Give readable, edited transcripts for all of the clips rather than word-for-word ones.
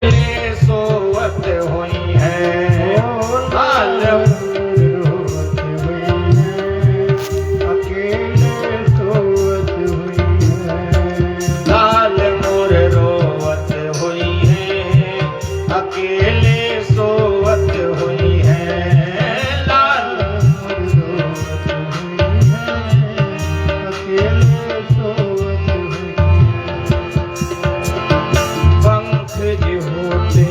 सोवत हुई है लाल रोवत हुई है, अकेले सोवत हुई है। लाल मोर रोवत हुई है, अकेले सोवत हुई है। लाल मोर रोवत हुई है, अकेले सोवत हुई है। पंख जो होते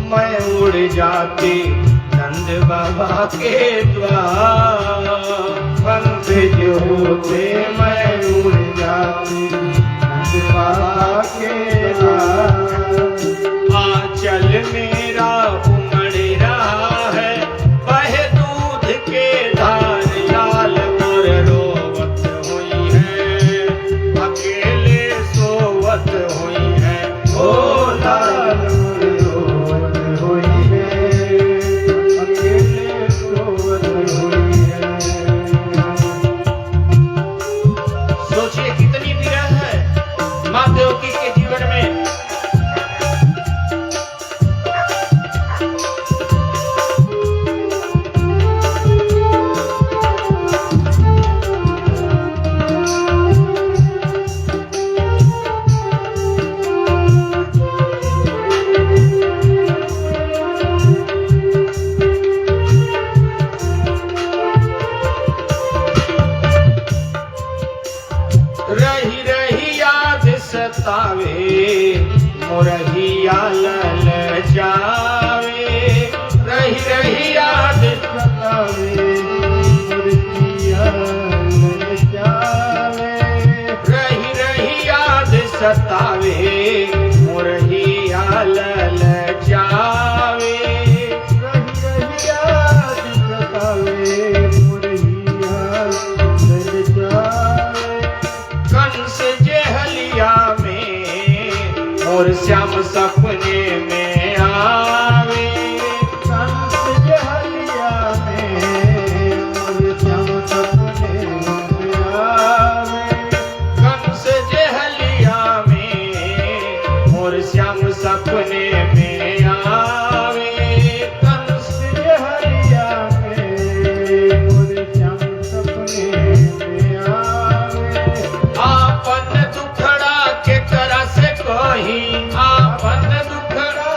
मैं उड़ जाती नंद बाबा के द्वार। पंख जो होते मैं उड़ जाती नंद बाबा के द्वार। आंचल मेरा उमड़ रहा है बहे दूध के धार। लाल मोर रोवत हुई है, अकेले सोवत हुई है। ओ लाल मोर रोवत हुई है, अकेले सोवत हुई है। सोचिए कितनी विरह है माँ देवकी के जीवन में। रही रही याद सतावे मोरहिया ललचावे। रही रही याद सतावे मोरहिया ललचावे। रही रही याद सतावे मोरहिया ललचावे। रही रही याद सतावे मोरहिया ललचावे। कंस जेहलिया में और श्याम सपने में आवे। कंस जेहलिया में और श्याम सपने में आवे। कंस जेहलिया में और श्याम सपने में आवे। कंस जेहलिया में और श्याम सपने में आवे। आपन दुखड़ा के करा से कोही, आपन दुखड़ा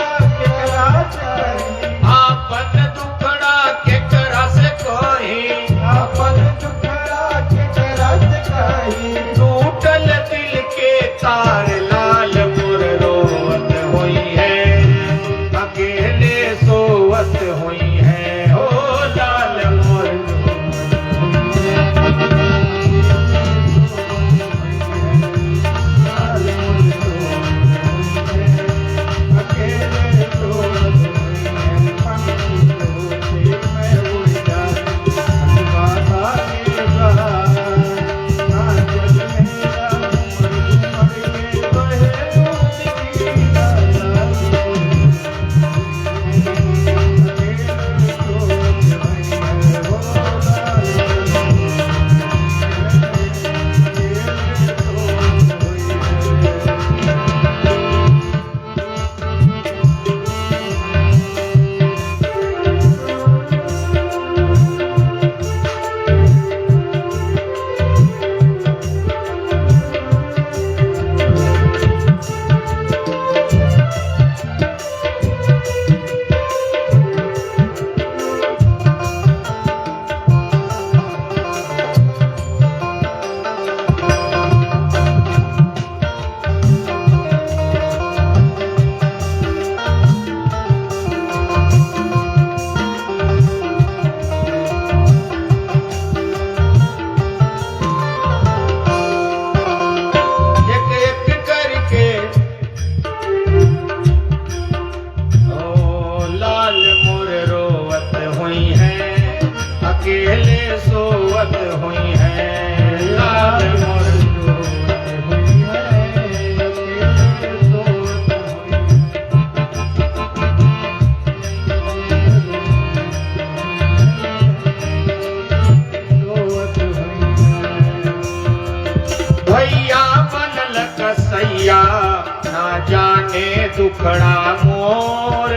दुखड़ा मोर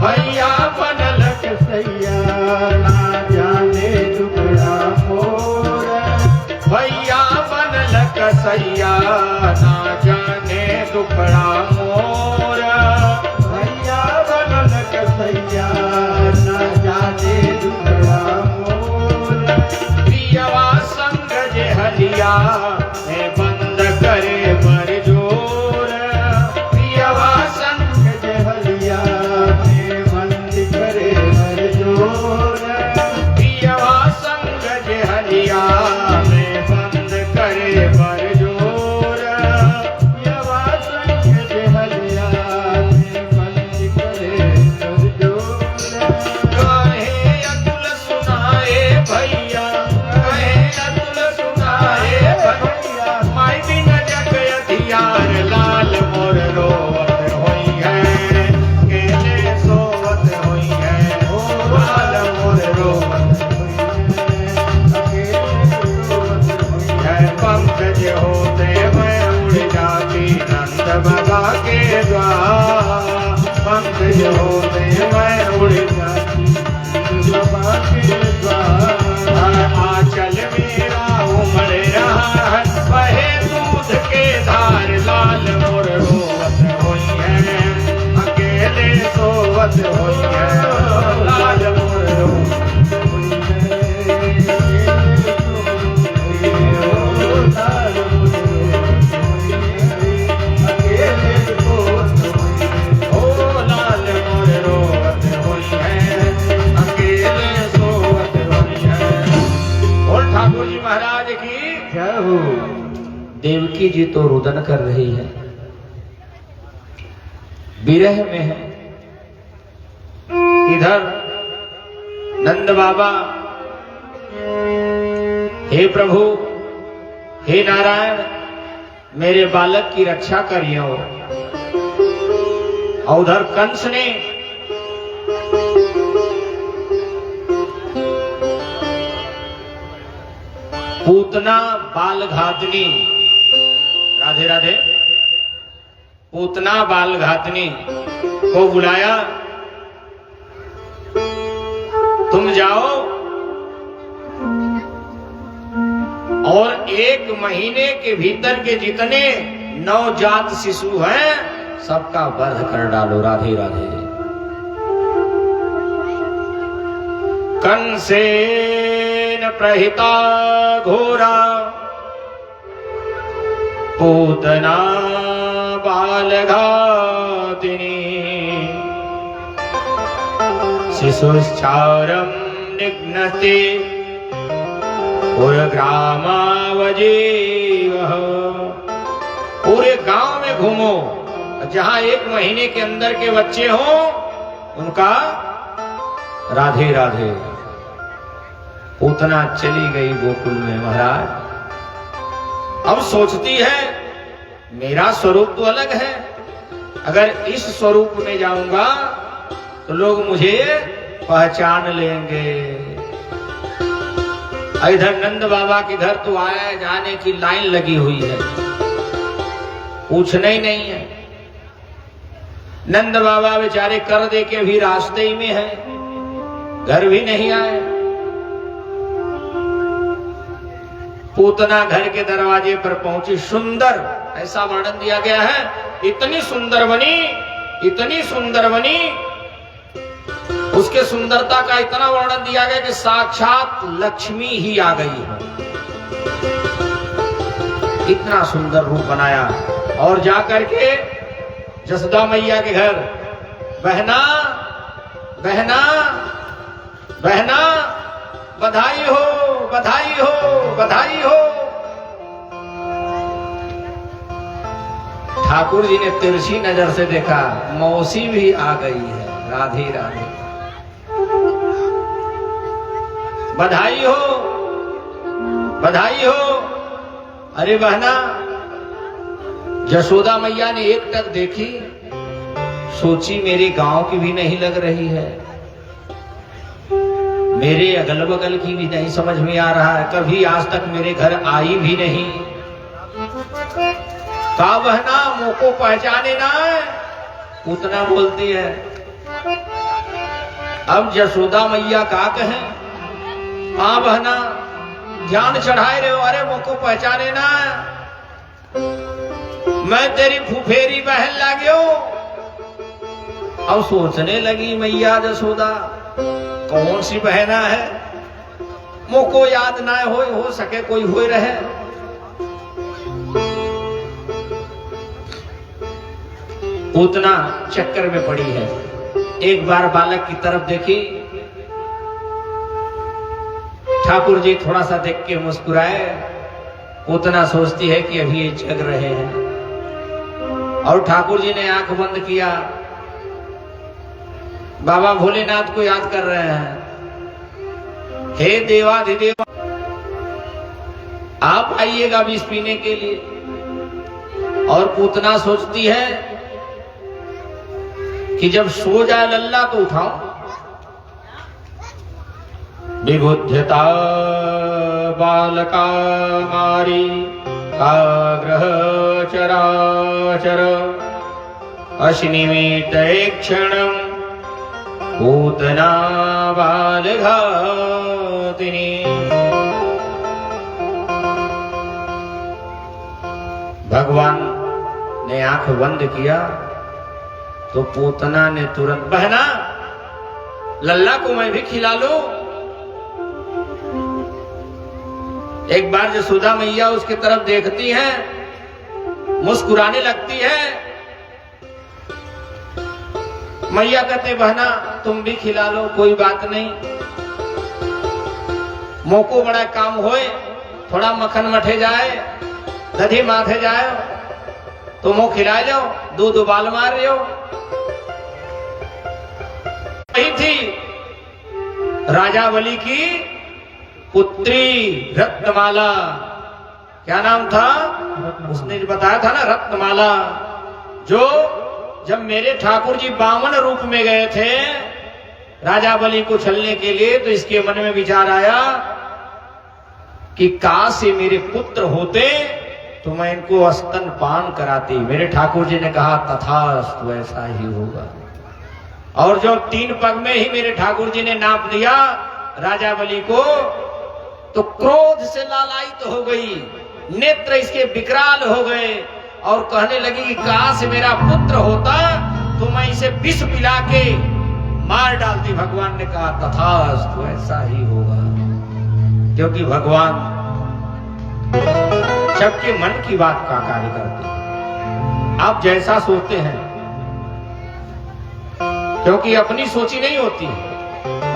भैया बनल कसैया ना जाने दुखड़ा मोर भैया बनल कसैया ना जाने दुखड़ा मोर भैया बनल कसैया ना जाने दुखड़ा मोर पियवा संग जे हलिया में बंद करे बर जोर पियवा संग जे हलिया में बंद करे बर जोर पियवा संग जे हलिया में बंद करे बर जोर पियवा संग जे हलिया में बंद करे बर जोर कहे अतुल सुनाए भैया कहे अतुल सुनाए भैया माई बिन जग अधियार लाल मोर रोवत होई है केले सोवत होई है ओ लाल मोर रोवत होई है पंकज होते मैं उड़ जाती नंद बाबा के द्वार पंकज होते मैं उड़ जाती नंद बाबा के द्वार आंचल मेरा उमड़ रहा है बहे दूध के धार लाल मोर रोवत होई है अकेले सोवत होई है लाल मोर रोवत होई है लाल मोर रोवत होई है अकेले सोवत होई है ओ लाल मोर रोवत होई है अकेले सोवत होई है। और ठाकुर जी महाराज की जय हो। देवकी जी तो रुदन कर रही है, विरह में है। इधर नंद बाबा हे प्रभु हे नारायण मेरे बालक की रक्षा करियो। और उधर कंस ने पूतना बालघातनी राधे राधे पूतना बालघातनी को बुलाया, तुम जाओ और 1 महीने के भीतर के जितने नवजात शिशु हैं सबका वध कर डालो। राधे राधे। कंसेन प्रहिता घोरा पूतना बालघातिनी शिशुश्चारं निघ्नते पुरग्रामावजीवः। पूरे गांव में घूमो, जहां 1 महीने के अंदर के बच्चे हों उनका राधे राधे। पूतना चली गई गोकुल में महाराज। अब सोचती है मेरा स्वरूप तो अलग है, अगर इस स्वरूप में जाऊंगा तो लोग मुझे पहचान लेंगे। इधर नंद बाबा के घर तो आया जाने की लाइन लगी हुई है, पूछना ही नहीं है। नंद बाबा बेचारे कर दे के भी रास्ते ही में है, घर भी नहीं आए। पूतना घर के दरवाजे पर पहुंची, सुंदर ऐसा वर्णन दिया गया है, इतनी सुंदर बनी उसके सुंदरता का इतना वर्णन दिया गया कि साक्षात लक्ष्मी ही आ गई है। इतना सुंदर रूप बनाया। और जाकर के जसोदा मैया के घर, बहना बहना बहना बधाई हो बधाई हो बधाई हो। ठाकुर जी ने तिरछी नजर से देखा, मौसी भी आ गई है। राधे राधे। बधाई हो बधाई हो। अरे बहना, जसोदा मैया ने एक टक देखी, सोची मेरे गांव की भी नहीं लग रही है, मेरे अगल बगल की भी नहीं समझ में आ रहा है, कभी आज तक मेरे घर आई भी नहीं। का बहना मोको पहचाने ना है? पूतना बोलती है, अब यशोदा मैया का कहें, हाँ बहना ध्यान चढ़ाए रहे हो, अरे मुझको पहचाने ना, मैं तेरी फुफेरी बहन लागे हो। अब सोचने लगी मैया यशोदा कौन सी बहना है, मुझको याद ना हो सके कोई हो रहे। पूतना चक्कर में पड़ी है, एक बार बालक की तरफ देखी, ठाकुर जी थोड़ा सा देख के मुस्कुराए। पूतना सोचती है कि अभी ये जग रहे हैं, और ठाकुर जी ने आंख बंद किया, बाबा भोलेनाथ को याद कर रहे हैं, हे देवाधिदेव आप आइएगा विष पीने के लिए। और पूतना सोचती है कि जब सो जाए लल्ला तो उठाओ। विबुध्यता बालका मारी काग्रह चराचर अश्निमित क्षणं पूतना बालघातिनी। भगवान ने आंख बंद किया तो पूतना ने तुरंत, बहना लल्ला को मैं भी खिला लो। एक बार यशोदा मैया उसकी तरफ देखती है, मुस्कुराने लगती है। मैया कहते, बहना तुम भी खिला लो, कोई बात नहीं, मोको बड़ा काम होए, थोड़ा मक्खन मठे जाए, दधी माथे जाए तो मुंह खिलाए जाओ, दूध उबाल मार रहे हो। वही थी राजावली की पुत्री रत्नमाला, क्या नाम था उसने बताया था ना, रत्नमाला, जो जब मेरे ठाकुर जी बामन रूप में गए थे राजावली को छलने के लिए, तो इसके मन में विचार आया कि काश ये मेरे पुत्र होते तो मैं इनको स्तनपान कराती। मेरे ठाकुर जी ने कहा तथास्तु, ऐसा ही होगा। और जो 3 पग में ही मेरे ठाकुर जी ने नाप दिया राजावली को, तो क्रोध से लालायित हो गई, नेत्र इसके विकराल हो गए और कहने लगी कि काश मेरा पुत्र होता तो मैं इसे विष पिला के मार डालती। भगवान ने कहा तथास्तु, ऐसा ही होगा, क्योंकि भगवान सबके मन की बात का कार्य करते हैं। आप जैसा सोचते हैं, क्योंकि अपनी सोची नहीं होती।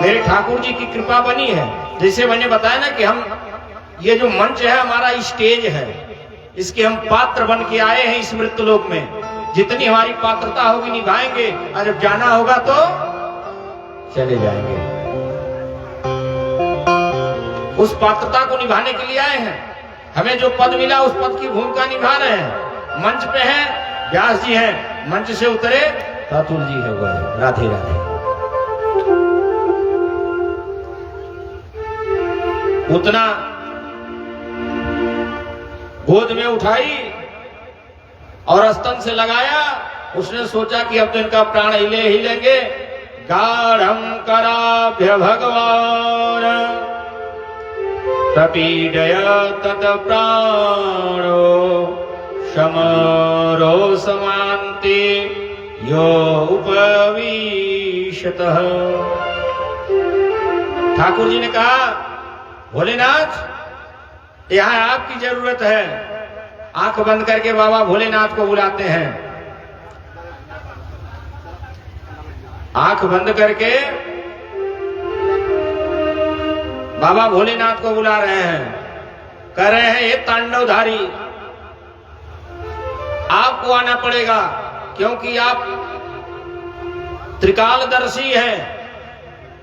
मेरे ठाकुर जी की कृपा बनी है, जैसे मैंने बताया ना कि हम ये जो मंच है हमारा स्टेज है, इसके हम पात्र बन के आए हैं इस मृत्युलोक में। जितनी हमारी पात्रता होगी निभाएंगे, और जब जाना होगा तो चले जाएंगे। उस पात्रता को निभाने के लिए आए हैं। हमें जो पद मिला उस पद की भूमिका निभा रहे हैं। मंच पे हैं व्यास जी हैं, मंच से उतरे तातुल जी है, वो राधे राधे। उतना गोद में उठाई और स्तन से लगाया। उसने सोचा कि अब तो इनका प्राण हिलेंगे। गाढ़ं कराभ्य भगवान प्रपीडय तत प्राणो शमरो समान्ते यो उपवीशतः। ठाकुर जी ने कहा, भोलेनाथ यहाँ आपकी जरूरत है। आंख बंद करके बाबा भोलेनाथ को बुलाते हैं। आंख बंद करके बाबा भोलेनाथ को बुला रहे हैं, कह रहे हैं ये तांडवधारी आपको आना पड़ेगा, क्योंकि आप त्रिकालदर्शी हैं,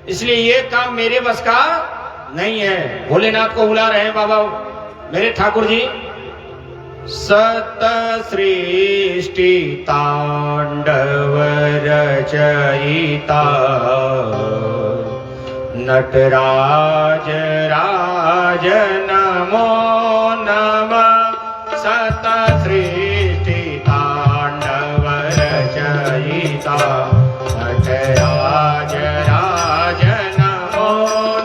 इसलिए ये काम मेरे बस का नहीं है। भोलेनाथ को बुला रहे हैं बाबा मेरे ठाकुर जी। सत सृष्टि तांडव रचयिता नटराज राज नमो नमः। सत सृष्टि तांडव रचयिता नटराज राज नमो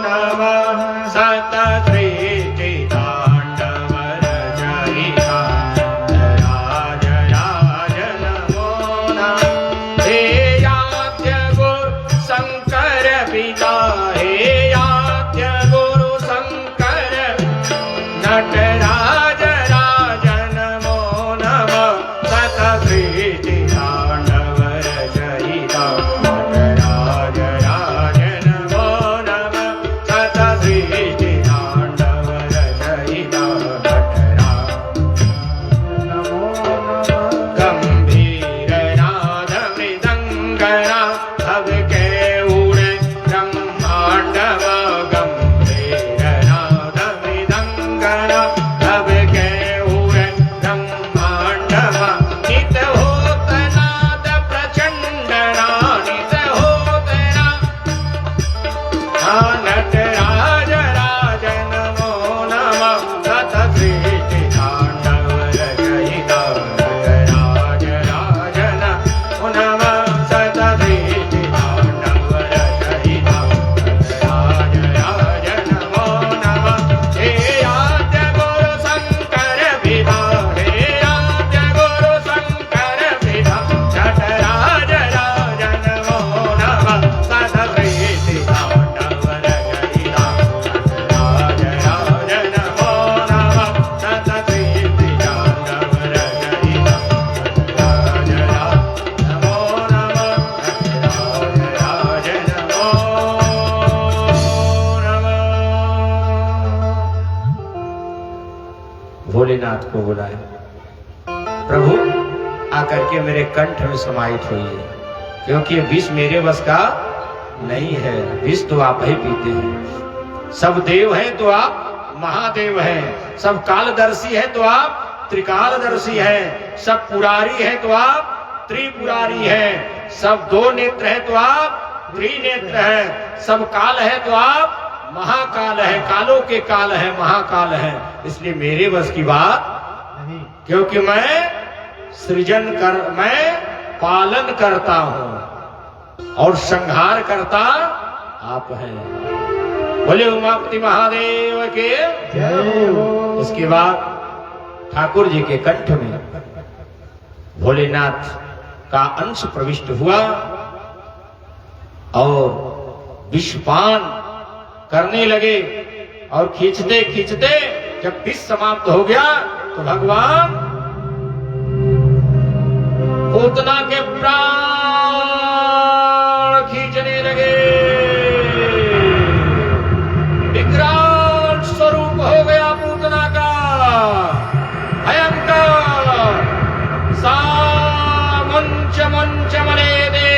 नमः सतदृष्टि तांडव रचयिता नटराज राज नमो नमः हे आद्य गुरु शंकर पिता हे आद्य गुरु शंकर नटराज राज नमो नमः सतदृष्टि तांडव रचयिता नटराज राज नमो नमः सतदृष्टि तांडव रचयिता नटराज नमो नमः गंभीर नाद मृदंगना अब के उड़े ब्रह्मांडव गंभीर नाद मृदंगना अब के उड़े ब्रह्मांडव नित होत नाद प्रचंडना नित होत नटराज राज नमो नमः सतदृष्टि तांडव रचयिता नटराज राज नमो नमः सतदृष्टि तांडव रचयिता नटराज राज नमो नमः हे आद्य गुरु शंकर पिता हे आद्य गुरु शंकर पिता नटराज राज नमो नमः सतदृष्टि तांडव रचयिता नटराज राज नमो नमः सतदृष्टि तांडव रचयिता नटराज राज नमो नमः नटराज राज नमो नमः। भोलेनाथ को बुलाए, प्रभु आकर के मेरे कंठ में समाहित होइए, क्योंकि ये विष मेरे बस का नहीं है, विष तो आप ही पीते हैं। सब देव हैं तो आप महादेव हैं, सब कालदर्शी हैं तो आप त्रिकालदर्शी हैं, सब पुरारी हैं तो आप त्रिपुरारी हैं, सब दो नेत्र हैं तो आप त्रिनेत्र हैं, सब काल है तो आप महाकाल है, कालों के काल है, महाकाल है। इसलिए मेरे बस की बात नहीं, क्योंकि मैं मैं पालन करता हूं और संहार करता आप हैं। बोले उमापति महादेव के जय हो। इसके बाद ठाकुर जी के कंठ में भोलेनाथ का अंश प्रविष्ट हुआ और विषपान करने लगे, और खींचते खींचते जब विष समाप्त हो गया तो भगवान पूतना के प्राण खींचने लगे। विकराल स्वरूप हो गया पूतना का, भयंकर। सा मुंच मुंच मले दे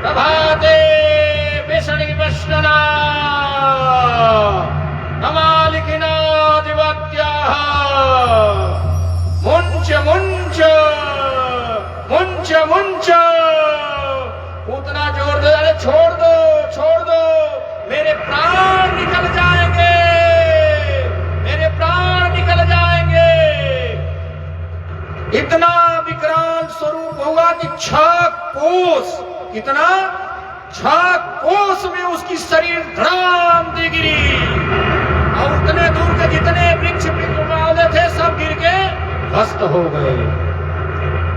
प्रभाते विषणि वष्णना नमालिकिना दिवत्याः मुंच मुंच मुंच मुंच। पूतना जोर दे, अरे छोड़ दो छोड़ दो, मेरे प्राण निकल जाएंगे, मेरे प्राण निकल जाएंगे। इतना विकराल स्वरूप होगा कि 6 कोस, कितना 6 कोस में उसकी शरीर धड़ाम दे गिरी, और उतने दूर के जितने वृक्ष वाले थे सब गिर के ध्वस्त हो गए।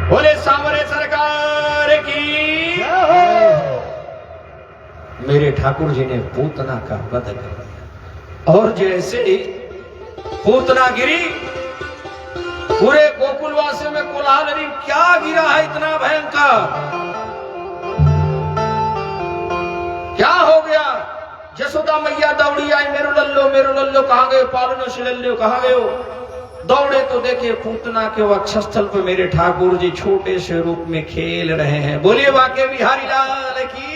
बोले सांवरे सरकार की जय हो। मेरे ठाकुर जी ने पूतना का वध कर दिया, और जैसे ही पूतना गिरी पूरे गोकुलवासियों में कोलाहल, अरे क्या गिरा है इतना भयंकर, क्या हो गया। जसोदा मैया दौड़ी आई, मेरो लल्लो कहाँ गए, पालनो शिलल्लो कहाँ गए हो। दौड़े तो देखे पूतना के वक्षस्थल पर मेरे ठाकुर जी छोटे से रूप में खेल रहे हैं। बोलिए वाके बिहारी लाल की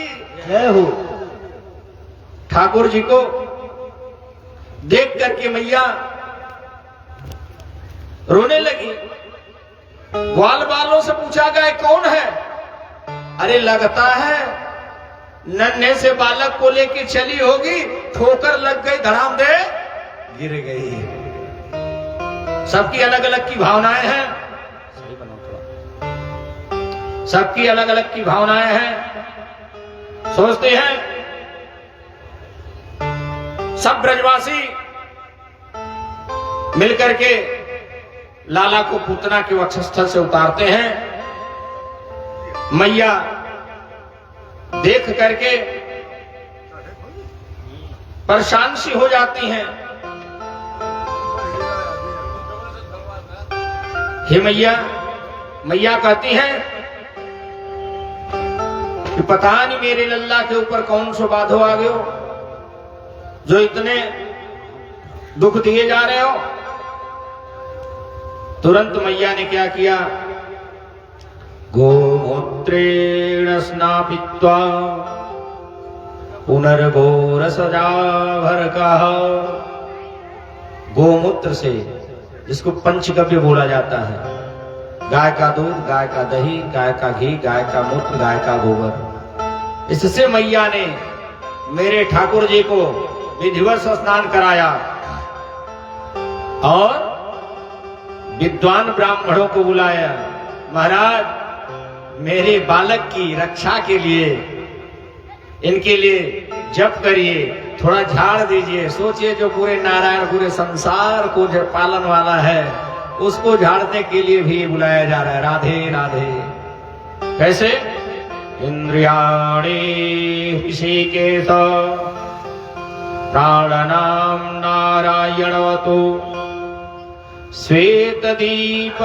जय हो। ठाकुर जी को देख करके मैया रोने लगी। ग्वाल बालों से पूछा गया कौन है? अरे लगता है नन्हे से बालक को लेके चली होगी, ठोकर लग गई, धड़ाम दे गिर गई। सबकी अलग अलग की भावनाएं हैं। सबकी अलग अलग की भावनाएं हैं, सोचते हैं। सब ब्रजवासी मिलकर के लाला को पूतना के वक्षस्थल से उतारते हैं। मैया देख करके परेशान सी हो जाती हैं। हे मैया, मैया कहती हैं कि पता नहीं मेरे लल्ला के ऊपर कौन सा बाधो आ गयो जो इतने दुख दिए जा रहे हो। तुरंत मैया ने क्या किया, गोमूत्रेण स्नापित्वा पुनर्गोरसजाभर का, गोमूत्र से, जिसको पंचगव्य बोला जाता है, गाय का दूध, गाय का दही, गाय का घी, गाय का मूत्र, गाय का गोबर, इससे मैया ने मेरे ठाकुर जी को विधिवत स्नान कराया और विद्वान ब्राह्मणों को बुलाया। महाराज, मेरे बालक की रक्षा के लिए इनके लिए जप करिए, थोड़ा झाड़ दीजिए। सोचिए, जो पूरे नारायण पूरे संसार को जो पालन वाला है, उसको झाड़ने के लिए भी बुलाया जा रहा है। राधे राधे। कैसे? इंद्रियाणि ऋषिकेश प्राणनाम नारायणवतो श्वेतदीपपरितश्चैव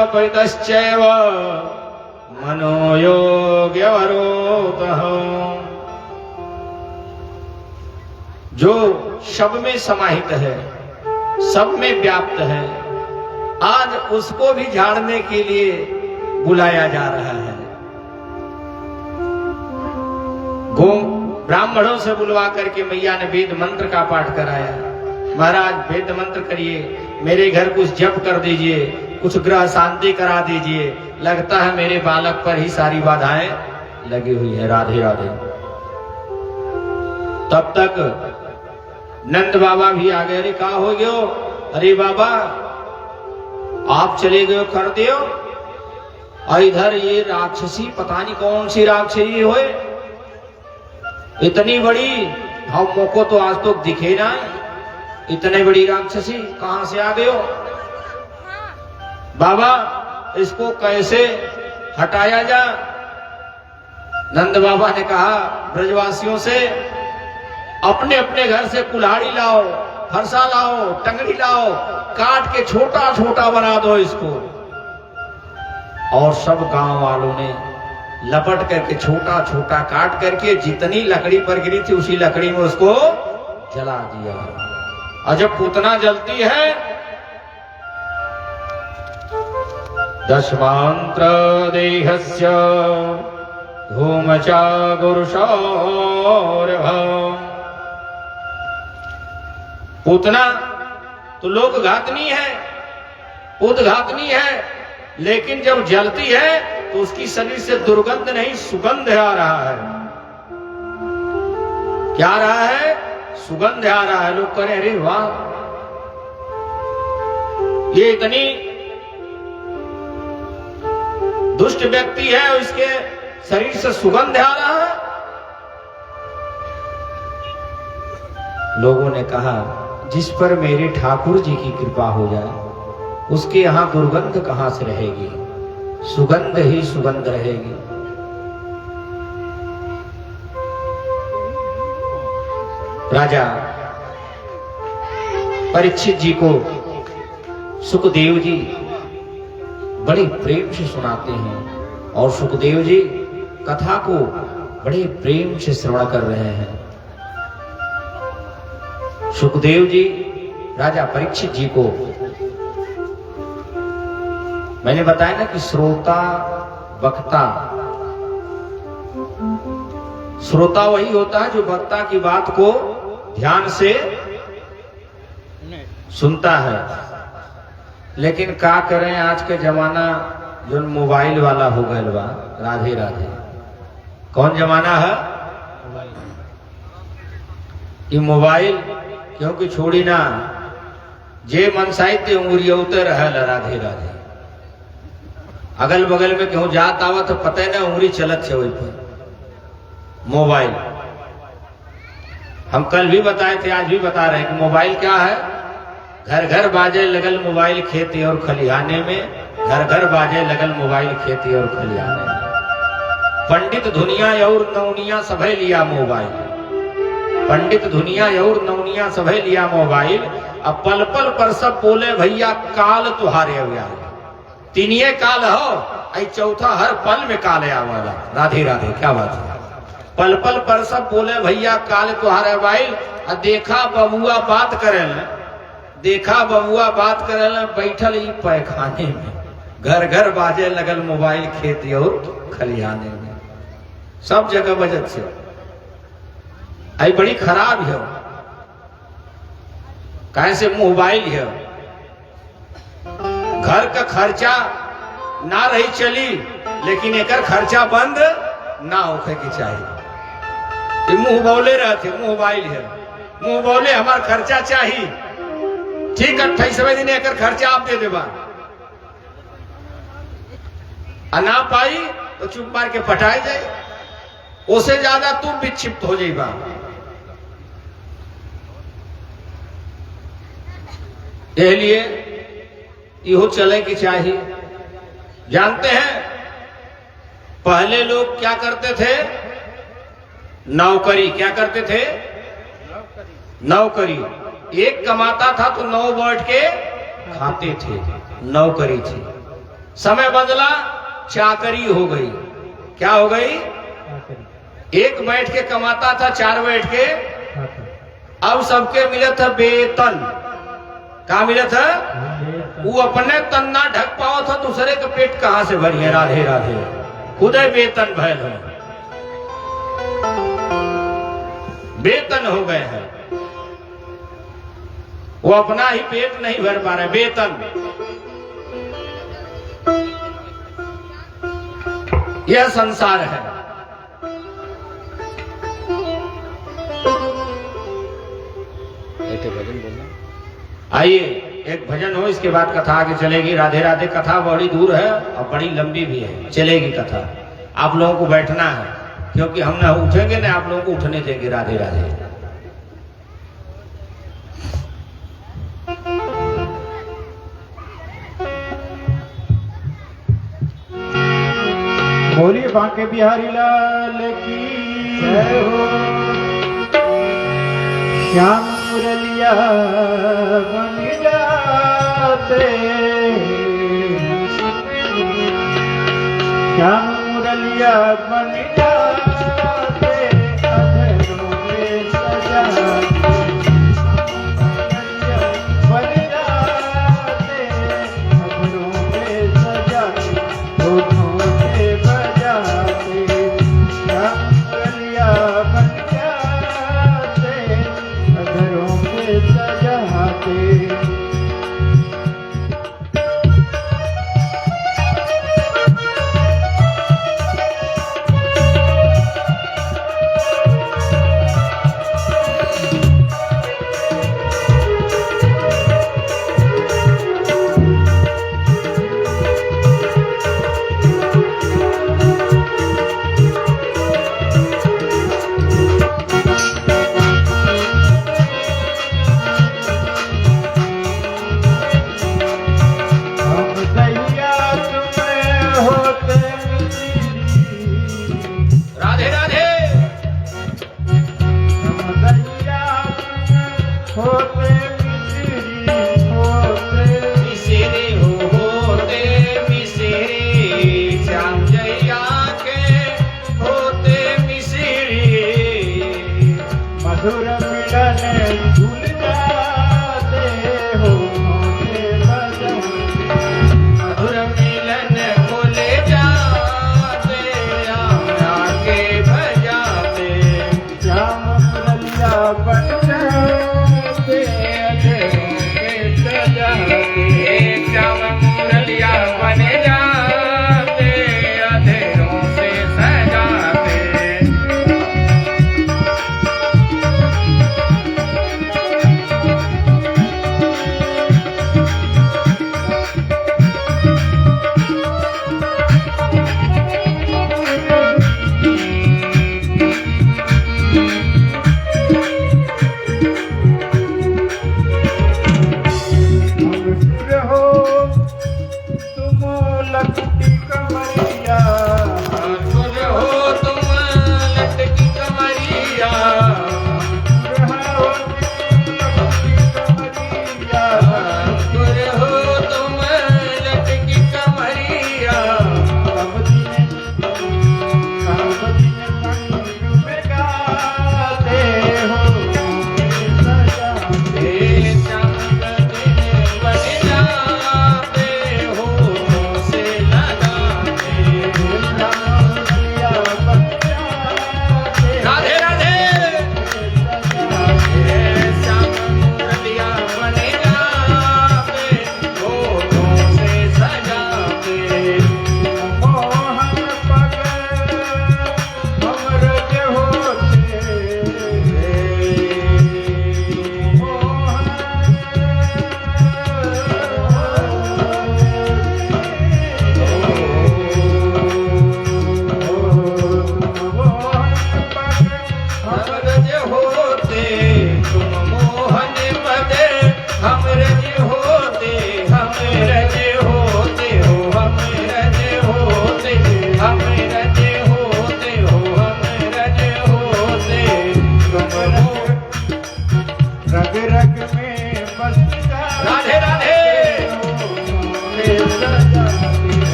मनोयोग्यवरोतः। जो सब में समाहित है, सब में व्याप्त है, आज उसको भी झाड़ने के लिए बुलाया जा रहा है। गो ब्राह्मणों से बुलवा करके मैया ने वेद मंत्र का पाठ कराया। महाराज, वेद मंत्र करिए, मेरे घर कुछ जप कर दीजिए, कुछ ग्रह शांति करा दीजिए। लगता है मेरे बालक पर ही सारी बाधाएं लगी हुई है। राधे राधे। तब तक नंद बाबा भी आ गए। अरे कहा हो गयो? अरे बाबा, आप चले गए कर दियो, और इधर ये राक्षसी, पता नहीं कौन सी राक्षसी होए, इतनी बड़ी, हम मोको तो आज तक दिखे ना, इतने बड़ी राक्षसी कहां से आ गए हो? बाबा, इसको कैसे हटाया जा? नंद बाबा ने कहा ब्रजवासियों से, अपने अपने घर से कुल्हाड़ी लाओ, फरसा लाओ, टंगड़ी लाओ, काट के छोटा छोटा बना दो इसको। और सब गांव वालों ने लपट करके छोटा छोटा काट करके जितनी लकड़ी पर गिरी थी उसी लकड़ी में उसको जला दिया। और जब पूतना जलती है, दशमांत्र देहस्य धूमचा गुरुशौर्य। पूतना तो लोक घातनी है, पुत घातनी है, लेकिन जब जलती है तो उसकी शरीर से दुर्गंध नहीं, सुगंध आ रहा है। क्या आ रहा है? सुगंध आ रहा है। लोग कह रहे, अरे वाह, ये इतनी दुष्ट व्यक्ति है और इसके शरीर से सुगंध आ रहा है। लोगों ने कहा, जिस पर मेरे ठाकुर जी की कृपा हो जाए, उसके यहां दुर्गंध कहां से रहेगी? सुगंध ही सुगंध रहेगी। राजा परीक्षित जी को सुखदेव जी बड़े प्रेम से सुनाते हैं, और सुखदेव जी कथा को बड़े प्रेम से श्रवण कर रहे हैं। सुखदेव जी राजा परीक्षित जी को, मैंने बताया ना कि श्रोता वक्ता, श्रोता वही होता है जो वक्ता की बात को ध्यान से सुनता है। लेकिन क्या करें, आज के जमाना जो मोबाइल वाला हो गया बा। राधे राधे। कौन जमाना है? ये मोबाइल क्योंकि छोड़ी ना, जे मन साहित्य उंगुरिया उतर है। राधे राधे। अगल बगल में क्यों जात आवत तो पता ना उंगली चलत है वही पर मोबाइल। हम कल भी बताए थे, आज भी बता रहे हैं कि मोबाइल क्या है। घर घर बाजे लगल मोबाइल खेती और खलिहाने में, घर घर बाजे लगल मोबाइल खेती और खलिहाने में। पंडित दुनिया और नौनिया सभे लिया मोबाइल, पंडित दुनिया और नौनिया सभे लिया मोबाइल। अब पल पल पर सब बोले भैया काल तुहारे अव्या, तीनिये काल हो, आई चौथा हर पल में काल आवाला। राधे राधे, क्या बात है। पल पल पर सब बोले भैया काल तुहारे मोबाइल। देखा बबुआ बात करे, देखा बबुआ बात करे बैठल ही पैखाने में, घर घर बाजे लगल मोबाइल खेती और खलिहाने में, सब जगह बजत से। आई बड़ी खराब है, कैसे मोबाइल है। घर का खर्चा ना रही चली, लेकिन एक खर्चा बंद ना होके की चाहिए। मुंह बोले रहते मोबाइल है, मुंह बोले हमार खर्चा चाहिए, ठीक 28वें दिन एक खर्चा आप दे देबा, ना पाई तो चुप मार के पटाए जाए, उससे ज्यादा तुम विक्षिप्त हो जाइबा। इसलिए इहो चले की चाहिए। जानते हैं पहले लोग क्या करते थे, नौकरी क्या करते थे, नौकरी। एक कमाता था तो 9 बैठ के खाते थे, नौकरी थी। समय बदला चाकरी हो गई, क्या हो गई, एक बैठ के कमाता था 4 बैठ के, अब सबके मिले था वेतन। कहा मिला था, वो अपने तन्ना ढक पाओ था, दूसरे का पेट कहां से भरिए। राधे राधे, खुदे वेतन भय हो, वेतन हो गए हैं, वो अपना ही पेट नहीं भर पा रहे, वेतन। यह संसार है। भजन बोलना। आइए एक भजन हो, इसके बाद कथा आगे चलेगी। राधे राधे। कथा बड़ी दूर है और बड़ी लंबी भी है, चलेगी कथा। आप लोगों को बैठना है, क्योंकि हम ना उठेंगे ना आप लोगों को उठने देंगे। राधे राधे। बोलिए बांके बिहारी लाल की जय हो। श्याम मुरलिया बन जाते, श्याम मुरलिया बन जाते, अधरों में सजाते, बन जाते, अधरों में सजाते, होठों से बजाते, श्याम मुरलिया बन जाते, अधरों में सजाते। राधे राधे। मिसेरे होते मिसेरे, श्याम जैया के होते मिसेरे। मधुर मिलन भूल जाते हो, होते बजाते, मधुर मिलन खोले जाते, आके भजाते, श्याम मुरलिया बन जाते, अधरों में सजाते, श्याम मुरलिया बन जाते, अधेरों से सजाते।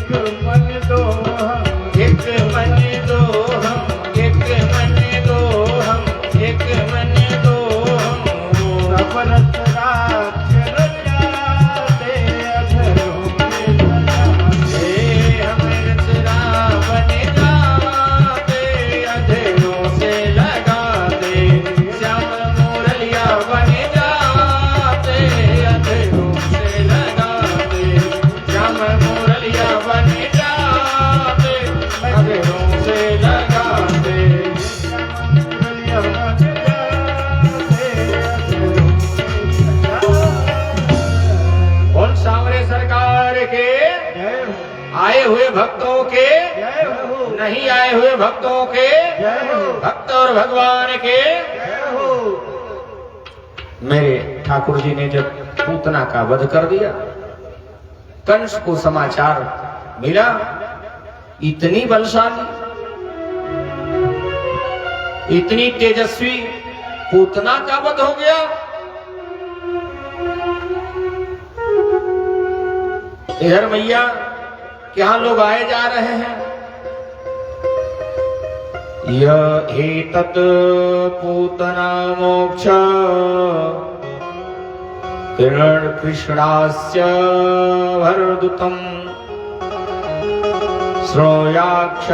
एक मन दो हम, एक मन दो हम, एक मन दो हम, एक मन दो हम। सब रस राज रचाते अधरों में लगाते। हमें रचना बन जाते अधेरों से लगा दे। श्याम मुरलिया बन जाते अधेरों से लगा दे। श्याम मुरलिया बन जाते अधेरों से लगा दे। मुरलिया बन जाते अधरों में लगाते। बोल सांवरे सरकार के जय हो, आए हुए भक्तों के, जय हो, नहीं आए हुए भक्तों के, जय हो, भक्त और भगवान के। जय हो। मेरे ठाकुर जी ने जब पूतना का वध कर दिया, कंस को समाचार मिला, इतनी बलशाली, इतनी तेजस्वी पूतना का वध हो गया। इधर मैया के यहाँ लोग आए जा रहे हैं। यह एतत् पूतना मोक्ष किरण कृष्णास्य भरदूतम् श्रोयाक्ष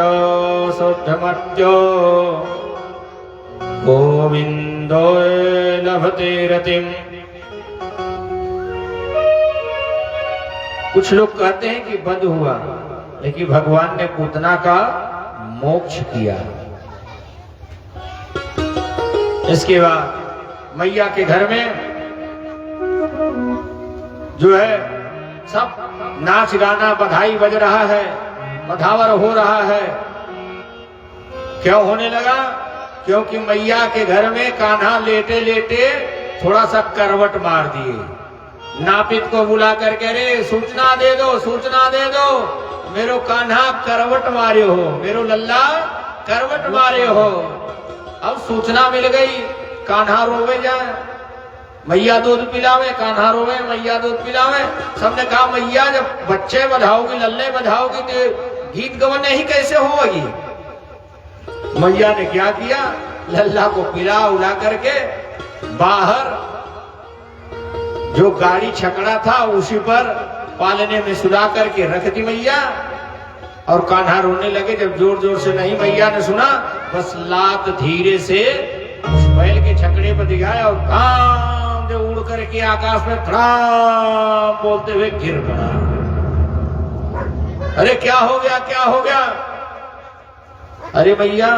सौढमर्त्यो गोविंदो लभते रतिम्। कुछ लोग कहते हैं कि वध हुआ, लेकिन भगवान ने पूतना का मोक्ष किया। इसके बाद मैया के घर में जो है सब नाच गाना बधाई बज रहा है, बधावर हो रहा है। क्यों होने लगा? क्योंकि मैया के घर में कान्हा लेटे लेटे थोड़ा सा करवट मार दिए। नापित को बुला करके, रे सूचना दे दो, सूचना दे दो, मेरो कान्हा करवट मारे हो, मेरो लल्ला करवट मारे हो। अब सूचना मिल गई, कान्हा रोवे जाए, मैया दूध पिलावे, कान्हा रोवे, मैया दूध पिलावे। सबने कहा मैया जब बच्चे बधाओगी, लल्ले बधाओगी तो गीत गवने ही कैसे होगी। मैया ने क्या किया, लल्ला को पिला उला करके बाहर जो गाड़ी छकड़ा था उसी पर पालने में सुला करके रख दी मैया। और कान्हा रोने लगे। जब जोर जोर से नहीं मैया ने सुना, बस लात धीरे से उस बैल के छकड़े पर दिखाया और काम जो उड़ करके आकाश में धड़ाम बोलते हुए गिर पड़ा। अरे क्या हो गया, क्या हो गया? अरे भैया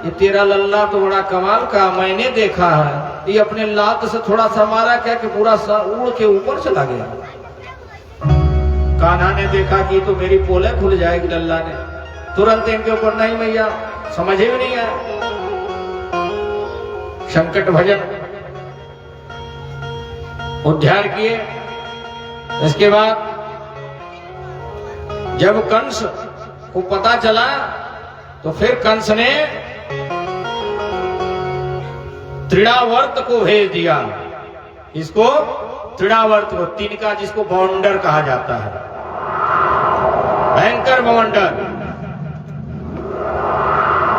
ये तेरा लल्ला तो बड़ा कमाल का, मैंने देखा है, ये अपने लात से थोड़ा सा मारा क्या कि पूरा उड़ के ऊपर चला गया। कान्हा ने देखा कि तो मेरी पोले खुल जाएगी, लल्ला ने तुरंत इनके ऊपर नहीं मैया, समझे भी नहीं आया। संकट भजन उद्धार किए। इसके बाद जब कंस को पता चला तो फिर कंस ने तृणावर्त को भेज दिया। इसको तृणावर्त को, तिनका जिसको बवंडर कहा जाता है, भयंकर बवंडर,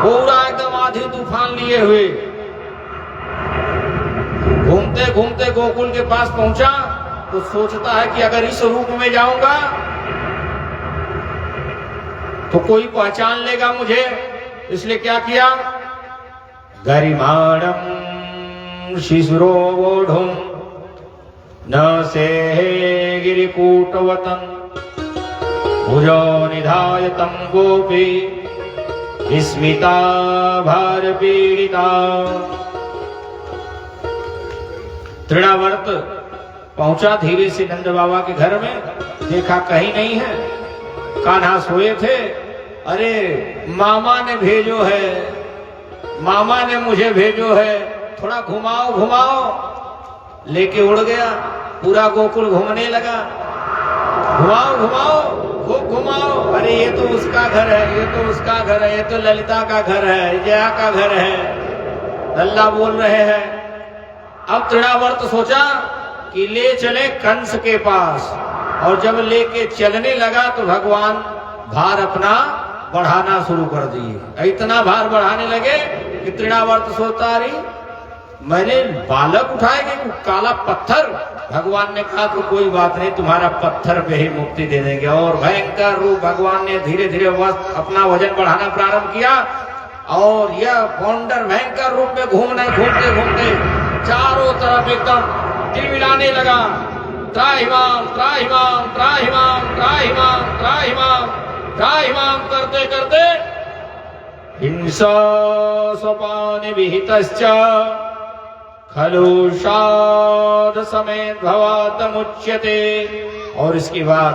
पूरा एकदम आधी तूफान लिए हुए घूमते घूमते गोकुल के पास पहुंचा तो सोचता है कि अगर इस रूप में जाऊंगा तो कोई पहचान लेगा मुझे। इसलिए क्या किया, गरिमाणम शिशुरो वोढुम न से गिरिकूटवतम भुजो निधाय तम गोपी विस्मिता भार पीड़िता। तृणावर्त पहुंचा धीरे से नंद बाबा के घर में, देखा कहीं नहीं है, कान्हा सोए थे। अरे मामा ने भेजो है, मामा ने मुझे भेजो है, थोड़ा घुमाओ घुमाओ। लेके उड़ गया, पूरा गोकुल घूमने लगा, घुमाओ घुमाओ खूब घुमाओ। अरे ये तो उसका घर है, ये तो उसका घर है, ये तो ललिता का घर है, जया का घर है, लल्ला बोल रहे हैं। अब तृणावर्त सोचा कि ले चले कंस के पास, और जब लेके चलने लगा तो भगवान भार अपना बढ़ाना शुरू कर दिए। इतना भार बढ़ाने लगे कि तृणावर्त सोचता रही मैंने बालक उठाएंगे काला पत्थर। भगवान ने कहा तो कोई बात नहीं, तुम्हारा पत्थर पे ही मुक्ति दे देंगे। और भयंकर रूप भगवान ने धीरे धीरे अपना वजन बढ़ाना प्रारंभ किया और यह पौंडर भयंकर रूप में घूमते घूमते चारों तरफ एकदम टिलमिलाने लगा। त्राहिमाम त्राहिमाम त्राहिमाम त्राहिमाम त्राहिमाम त्राहिमाम करते करते हिंसा सोपान विहितश्च खलु शाद समेत भवातमुच्यते। और इसके बाद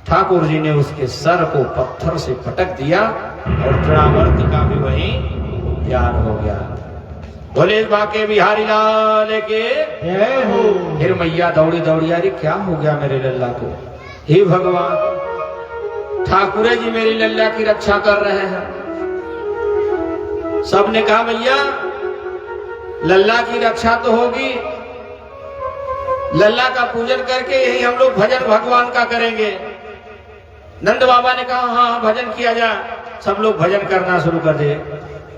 ठाकुर जी ने उसके सर को पत्थर से पटक दिया और तृणावर्त का भी वहीं ज्ञान हो गया। बोले बाके बिहारी लाल के जय हो। फिर मैया दौड़ी दौड़ी आ रही, क्या हो गया मेरे लल्ला को? हे भगवान, ठाकुर जी मेरी लल्ला की रक्षा कर रहे हैं। सबने कहा मैया लल्ला की रक्षा तो होगी, लल्ला का पूजन करके यही हम लोग भजन भगवान का करेंगे। नंद बाबा ने कहा हाँ भजन किया जाए। सब लोग भजन करना शुरू कर दिए।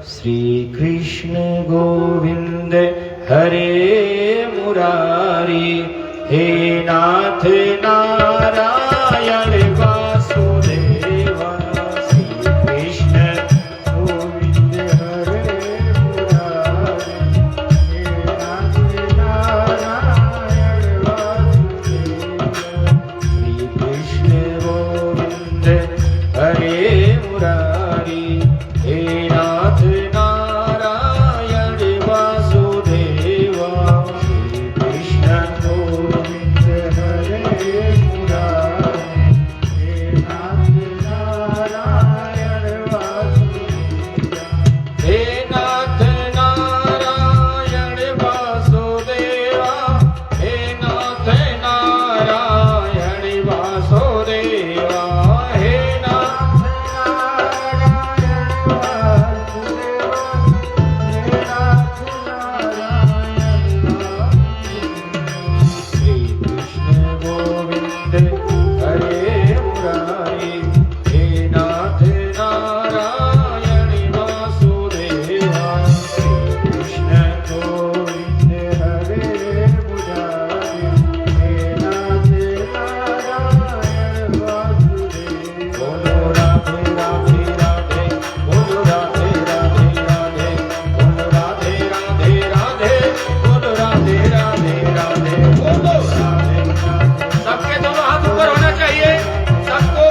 श्री कृष्ण गोविंद हरे मुरारी, हे नाथ नारायण वासुदेव। श्री कृष्ण गोविंद हरे मुरारी, हे नाथ नारायण वासुदेव। श्री कृष्ण गोविंद हरे मुरारी, हे नाथ नारायण वासुदेव। श्री कृष्ण गोविंद हरे मुरारी, हे नाथ नारायण वासुदेव। हे नाथ नारायण वासुदेव, हे नाथ नारायण वासुदेव, हे नाथ श्री कृष्ण गोविंद हरे मुरारी, हे नाथ नारायण वासुदेव। श्री कृष्ण गोविंद हरे मुरारी, हे नाथ नारायण वासुदेव। बोलो राधे राधे राधे, बोलो राधे राधे राधे, बोलो राधे राधे राधे, बोलो राधे राधे राधे, बोलो राधे। सबके दोनों हाथ ऊपर होना चाहिए, सबको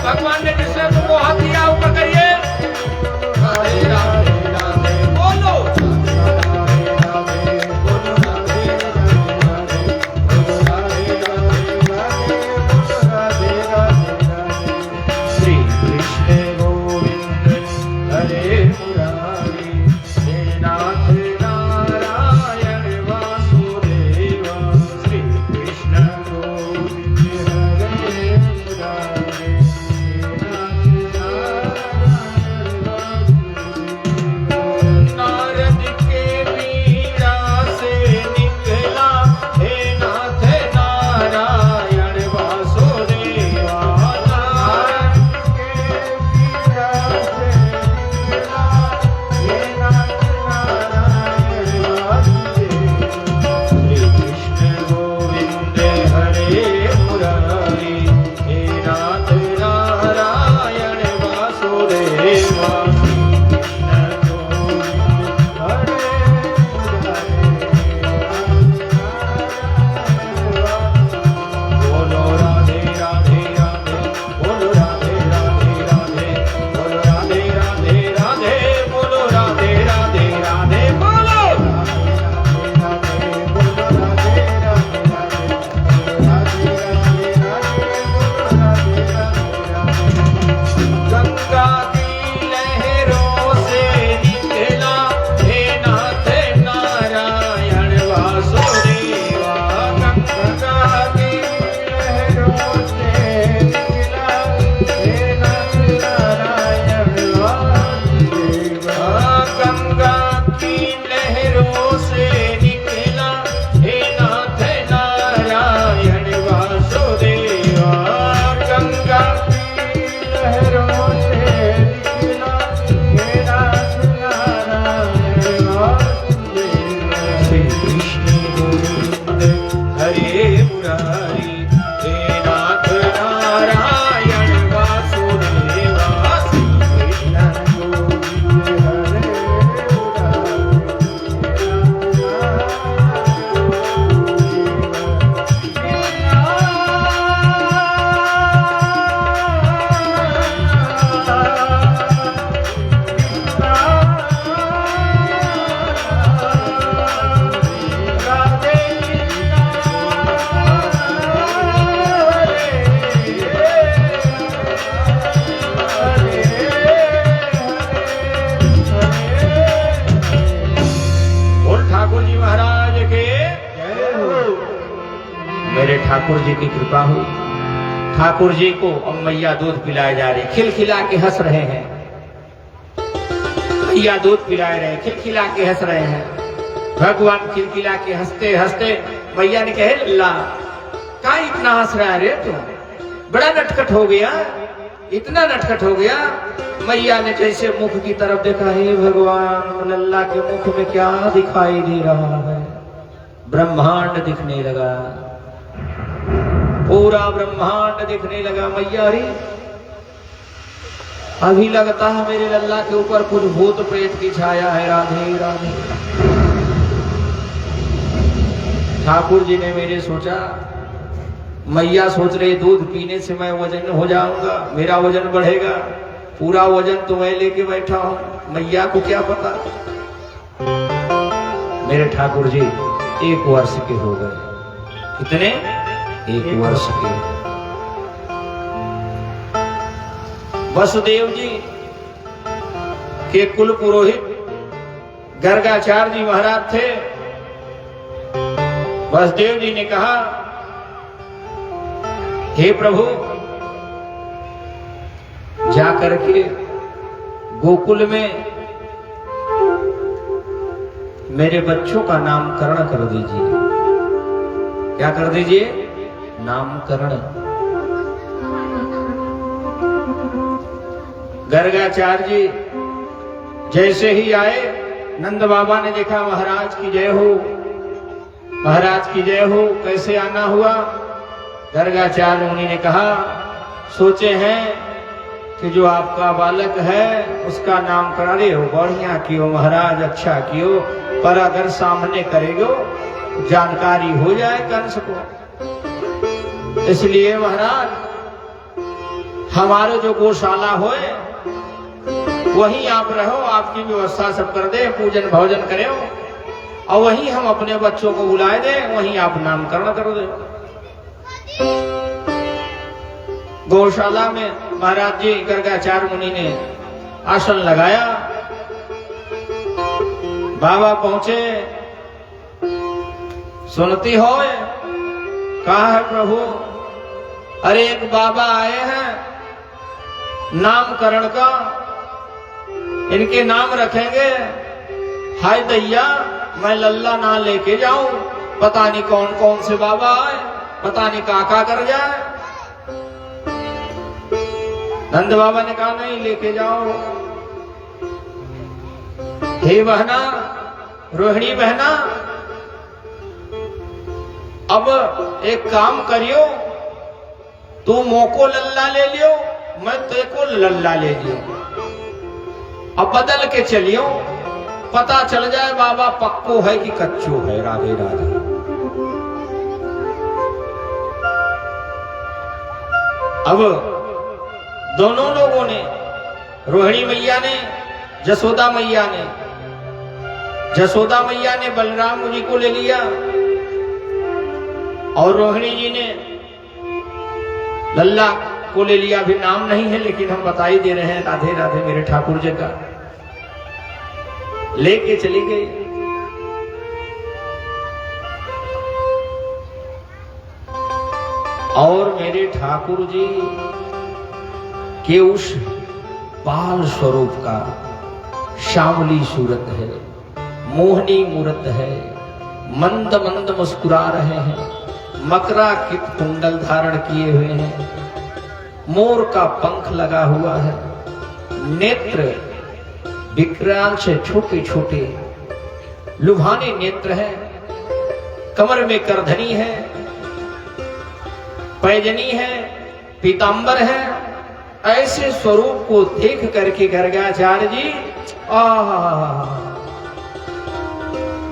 कृपा हुई। ठाकुर जी को अब मैया दूध पिलाए जा रहे, खिलखिला के हंस रहे हैं। मैया दूध पिलाए रहे, खिलखिला के हंस रहे हैं। भगवान खिलखिला के हंसते हंसते मैया ने कहे, लल्ला का इतना हंस रहा है रे तू, बड़ा नटखट हो गया, इतना नटखट हो गया। मैया ने जैसे मुख की तरफ देखा, हे भगवान, लल्ला के मुख में क्या दिखाई दे रहा है? ब्रह्मांड दिखने लगा, पूरा ब्रह्मांड दिखने लगा। मैया अरे अभी लगता है मेरे लल्ला के ऊपर कुछ भूत प्रेत की छाया है। राधे राधे। ठाकुर जी ने मेरे सोचा, मैया सोच रही दूध पीने से मैं वजन हो जाऊंगा, मेरा वजन बढ़ेगा, पूरा वजन तो मैं लेके बैठा हूं, मैया को क्या पता। मेरे ठाकुर जी 1 वर्ष के हो गए। कितने? 1 वर्ष के। वसुदेव जी के कुल पुरोहित गर्गाचार्य जी महाराज थे। वसुदेव जी ने कहा, हे प्रभु, जाकर के गोकुल में मेरे बच्चों का नामकरण कर दीजिए। क्या कर दीजिए? नामकरण। गर्गाचार्य जी जैसे ही आए, नंद बाबा ने देखा, महाराज की जय हो, महाराज की जय हो। कैसे आना हुआ? गर्गाचार्य मुनि ने कहा, सोचे हैं कि जो आपका बालक है उसका नाम करा रहे हो, बढ़िया कियो महाराज, अच्छा कियो, पर अगर सामने करेगो जानकारी हो जाए कंस को, इसलिए महाराज हमारे जो गौशाला होए वहीं आप रहो, आपकी व्यवस्था सब कर दे, पूजन भोजन करे, और वहीं हम अपने बच्चों को बुलाए दे, वहीं आप नामकरण कर दे। गौशाला में महाराज जी गर्गाचार्य मुनि ने आसन लगाया। बाबा पहुंचे, सुनती हो? कहा है प्रभु? अरे एक बाबा आए हैं नामकरण का, इनके नाम रखेंगे। हाय दैया, मैं लल्ला ना लेके जाऊं, पता नहीं कौन कौन से बाबा आए, पता नहीं काका कर जाए। नंद बाबा ने कहा, नहीं लेके जाओ। हे बहना, रोहिणी बहना, अब एक काम करियो, तू मोको लल्ला ले लियो, मैं तेको लल्ला ले लियो, अब बदल के चलियो, पता चल जाए बाबा पक्को है कि कच्चो है। राधे राधे। अब दोनों लोगों ने, रोहिणी मैया ने, जसोदा मैया ने, जसोदा मैया ने बलराम जी को ले लिया और रोहिणी जी ने लल्ला को ले लिया। अभी नाम नहीं है लेकिन हम बता ही दे रहे हैं। राधे राधे मेरे ठाकुर जी का। लेके चली गई। और मेरे ठाकुर जी के उस बाल स्वरूप का श्यामली सूरत है, मोहनी मूरत है, मंद मंद मुस्कुरा रहे हैं, मकरा कित कुंडल धारण किए हुए हैं, मोर का पंख लगा हुआ है, नेत्र विक्रांत से छोटे छोटे लुभाने नेत्र है, कमर में करधनी है, पैजनी है, पीतांबर है। ऐसे स्वरूप को देख करके गर्गाचार्य जी,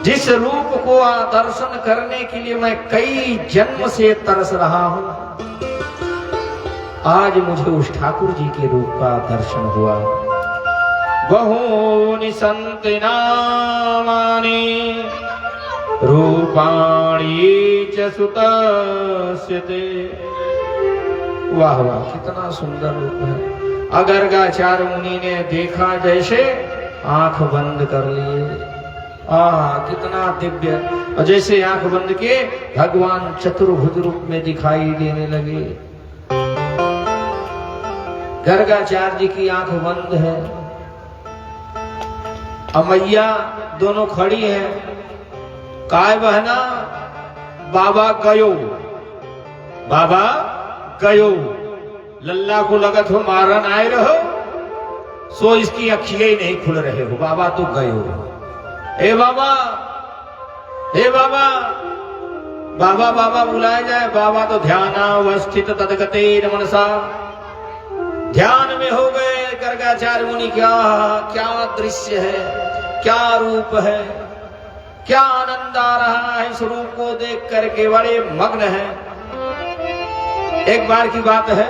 जिस रूप को दर्शन करने के लिए मैं कई जन्म से तरस रहा हूं, आज मुझे उस ठाकुर जी के रूप का दर्शन हुआ। बहूनि सन्ति नामानि रूपाणि च सुतस्य ते। वाह वाह, कितना सुंदर रूप है। गर्गाचार्य मुनि ने देखा, जैसे आंख बंद कर लिए। कितना दिव्य। और जैसे आंख बंद के भगवान चतुर्भुज रूप में दिखाई देने लगे। गर्गाचार्य जी की आंख बंद है, अमैया दोनों खड़ी हैं। काय बहना बाबा गयो, बाबा गयो। लल्ला को लगत हो मारन आए रहो, सो इसकी अखियां ही नहीं खुल रहे हो, बाबा तो गयो। हे बाबा, हे बाबा, बाबा बाबा बुलाया जाए, बाबा तो ध्यानावस्थित तदगते मनसा, ध्यान में हो गए। गर्गाचार्य मुनि क्या क्या दृश्य है, क्या रूप है, क्या आनंद आ रहा है इस रूप को देख करके, बड़े मग्न है। एक बार की बात है,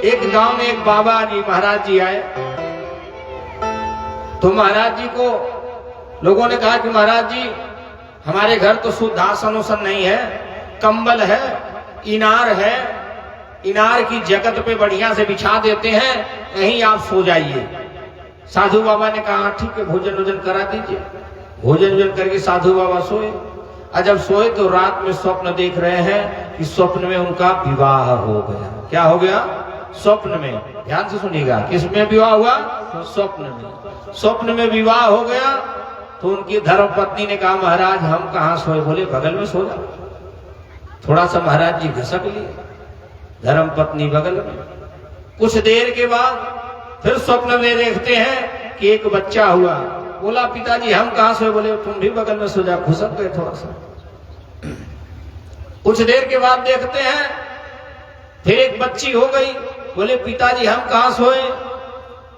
एक गांव में एक बाबा जी महाराज जी आए। तो महाराज जी को लोगों ने कहा कि महाराज जी हमारे घर तो शुद्ध आसन उसन नहीं है, कंबल है, इनार है, इनार की जगत पे बढ़िया से बिछा देते हैं, यहीं आप सो जाइए। साधु बाबा ने कहा ठीक है, भोजन वोजन करा दीजिए। भोजन वोजन करके साधु बाबा सोए। और जब सोए तो रात में स्वप्न देख रहे हैं कि स्वप्न में उनका विवाह हो गया। क्या हो गया? स्वप्न में। ध्यान से सुनिएगा, किसमें विवाह हुआ? स्वप्न में। स्वप्न में विवाह हो गया। तो उनकी धर्म पत्नी ने कहा महाराज हम कहाँ सोए? बोले बगल में सो जा। थोड़ा सा महाराज जी घसक लिए, धर्म पत्नी बगल में। कुछ देर के बाद फिर स्वप्न में देखते हैं कि एक बच्चा हुआ। बोला पिताजी हम कहाँ सोए? बोले तुम भी बगल में सो जा। घुसक गए थोड़ा सा। कुछ देर के बाद देखते हैं फिर एक बच्ची हो गई। बोले पिताजी हम कहाँ सोए?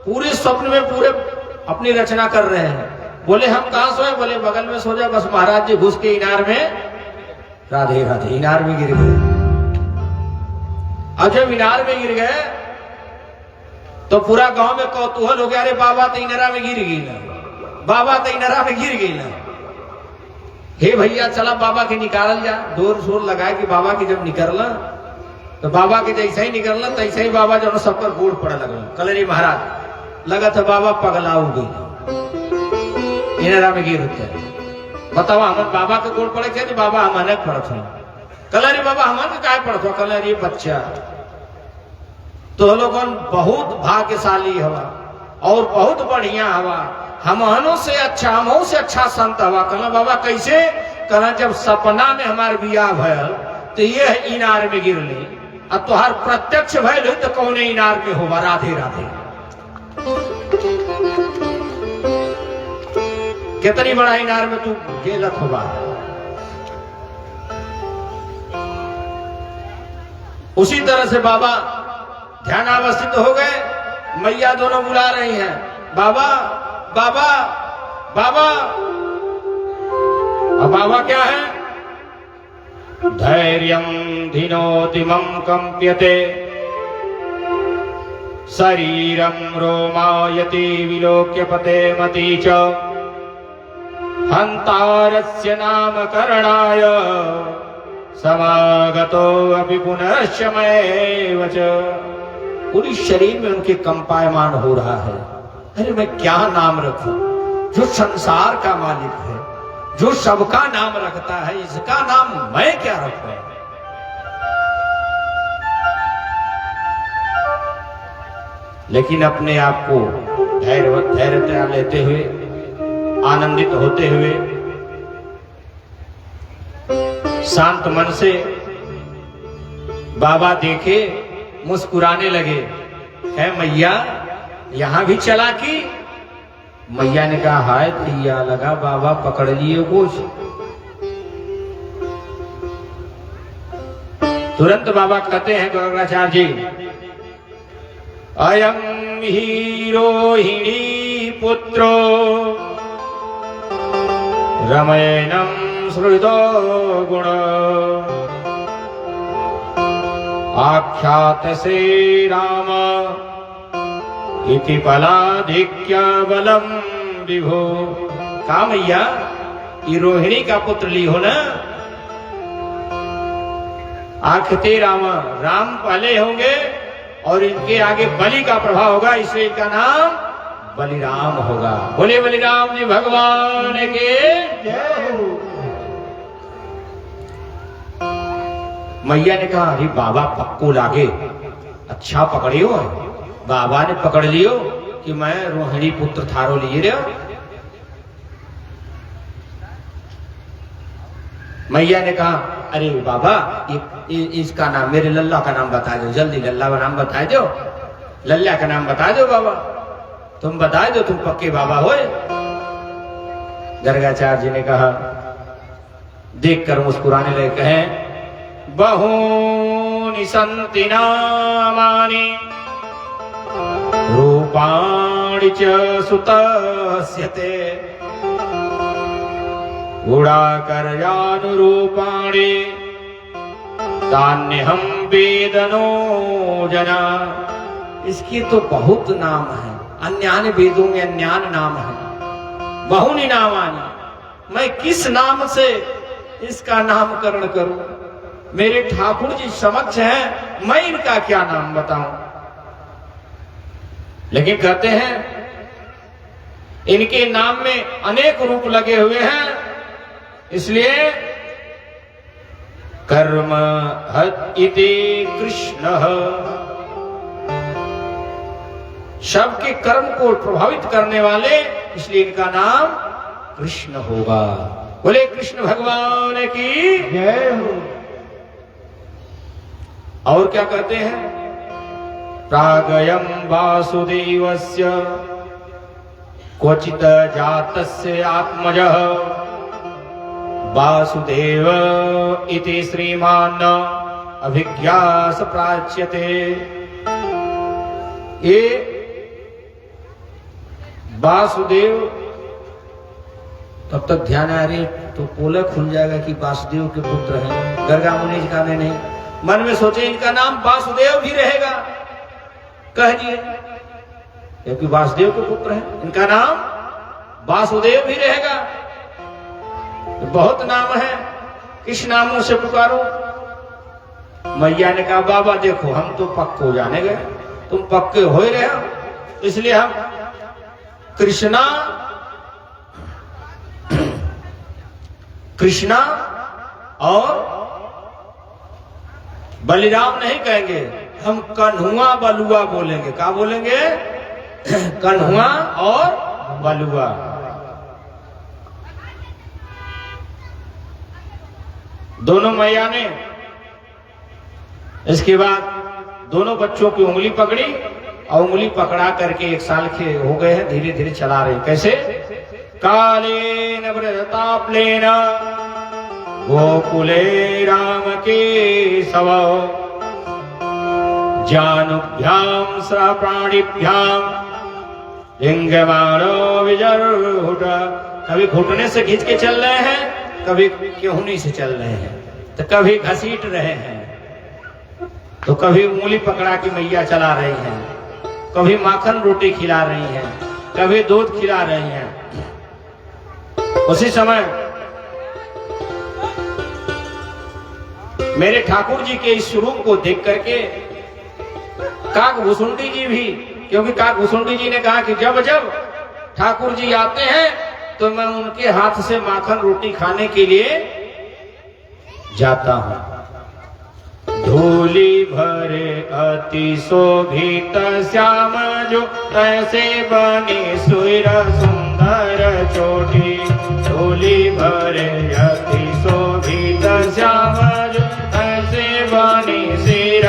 पूरे स्वप्न में पूरे अपनी रचना कर रहे हैं। बोले हम कहाँ सोए? बोले बगल में सो जा। बस महाराज जी घुस के इनार में, राधे राधे, इनार में गिर गए। अब जब इनार में गिर गए तो पूरा गांव में कौतूहल हो गया, अरे बाबा तो इनारा में गिर गई ना, बाबा तो इनारा में गिर गई ना। हे भैया चला बाबा के निकाल जा। जोर शोर लगाए कि बाबा की जब निकलना तो बाबा के जैसे ही निकलना तैसे ही बाबा जो सब पर गोड़ पड़ा लगा। कलरी महाराज लगा था बाबा पगला हो गई, इनारा में गिर होते। बताओ हम बाबा के गोड़ पड़े थे, बाबा हमारे पड़त हो। कलरी बाबा हमारे काय पड़त हो? कलरी बच्चा तो लोगन बहुत भाग्यशाली हवा और बहुत बढ़िया हवा, हमहनों से अच्छा, हमों से अच्छा संत हवा। कहना बाबा कैसे? कहना जब सपना में हमारे बियाह भयल तो ये इनार में गिर ली, अब तुहार प्रत्यक्ष भयल तो कौने इनार में होगा। राधे राधे। कितनी बड़ा इनार में तू गेलत होगा। उसी तरह से बाबा ध्यानावस्थित हो गए। मैया दोनों बुला रही हैं, बाबा बाबा बाबा। अब बाबा क्या है? धैर्यं धिनोतिमं कंप्यते, शरीरं रोमायति विलोक्य पते मती च, हंतारस्य नामकरणाय समागतो अपि पुनश्चमैव च। पूरी शरीर में उनके कंपायमान हो रहा है। अरे मैं क्या नाम रखूं? जो संसार का मालिक है, जो सबका नाम रखता है, इसका नाम मैं क्या रखूं? लेकिन अपने आप को धैर्य लेते हुए, आनंदित होते हुए, शांत मन से बाबा देखे, मुस्कुराने लगे। है मैया यहां भी चालाकी? मैया ने कहा हाय भैया, लगा बाबा पकड़ लिए कुछ। तुरंत बाबा कहते हैं गर्गाचार्य जी, अयम ही रोहिणी पुत्रो रमयनम श्रुतो गुण, आख्यात से राम इति बलाधिक्य बलम विभो। कहा मैया ये रोहिणी का पुत्र ली हो ना, आखते राम, राम पहले होंगे और इनके आगे बलि का प्रभाव होगा, इसलिए इनका नाम बलिराम होगा। बोले बलिराम जी भगवान के जय हो। मैया ने कहा अरे बाबा पक्को लागे, अच्छा पकड़ियो। बाबा ने पकड़ लियो कि मैं रोहिणी पुत्र थारो लिए रहे हो। मैया ने कहा अरे बाबा इसका नाम, मेरे लल्ला का नाम बता दो, जल्दी लल्ला का नाम बता दो, लल्ला का नाम बता दो बाबा, तुम बता दो, तुम पक्के बाबा हो। गर्गाचार्य जी ने कहा, देखकर मुस्कुराने लगे, कहें बहूनि सन्ति नामानि रूपाणि च सुतस्यते गुणाकर्यानुरूपाणि तान्यहं वेदनो जना। इसके तो बहुत नाम है, अन्यान्य वेदों में अन्यान्य नाम है, बहुनी नामानि। मैं किस नाम से इसका नामकरण करूं? मेरे ठाकुर जी समक्ष हैं, मैं इनका क्या नाम बताऊं? लेकिन कहते हैं इनके नाम में अनेक रूप लगे हुए हैं, इसलिए कर्म हत इति कृष्ण, सबके कर्म को प्रभावित करने वाले, इसलिए इनका नाम कृष्ण होगा। बोले कृष्ण भगवान की जय हो। और क्या कहते हैं? प्रागयं वासुदेवस्य क्वचित जातस्य आत्मजः वासुदेव इति श्रीमान् अभिज्ञास प्राच्यते। ये वासुदेव, तब तक ध्यान आ रही तो पोला खुल जाएगा कि वासुदेव के पुत्र हैं। गर्गा मुनि जी का नहीं, मन में सोचे इनका नाम वासुदेव भी रहेगा, कह दिए, क्योंकि वासुदेव के पुत्र हैं, इनका नाम वासुदेव भी रहेगा। बहुत नाम है, किस नामों से पुकारो? मैया ने कहा बाबा देखो हम तो पक्के हो जाने गए, तुम पक्के हो ही रहे हो, इसलिए हम कृष्णा कृष्णा और बलिराम नहीं कहेंगे, हम कन्हुआ बलुआ बोलेंगे। क्या बोलेंगे? कन्हुआ और बलुआ। दोनों मैया ने इसके बाद दोनों बच्चों की उंगली पकड़ी और उंगली पकड़ा करके 1 साल के हो गए हैं, धीरे धीरे चला रहे। कैसे? कालेन व्रताप्लेन गोकुले राम के सव जानुभ्याम सह प्राणिभ्याम लिंगमाणो विजर्हुट। कभी घुटने से खींच के चल रहे हैं, कभी केहूनी से चल रहे हैं, तो कभी घसीट रहे हैं, तो कभी उंगली पकड़ा के मैया चला रही हैं, कभी माखन रोटी खिला रही हैं, कभी दूध खिला रही हैं। उसी समय मेरे ठाकुर जी के इस रूप को देख करके काकभूषुंडी जी भी, क्योंकि काकभूषुंडी जी ने कहा कि जब जब ठाकुर जी आते हैं तो मैं उनके हाथ से माखन रोटी खाने के लिए जाता हूं। धूली भरे अति शोभित श्याम जो तैसे बनी सुर सुंदर चोटी। धूली भरे अति शोभित श्याम जो तैसे बनी सिर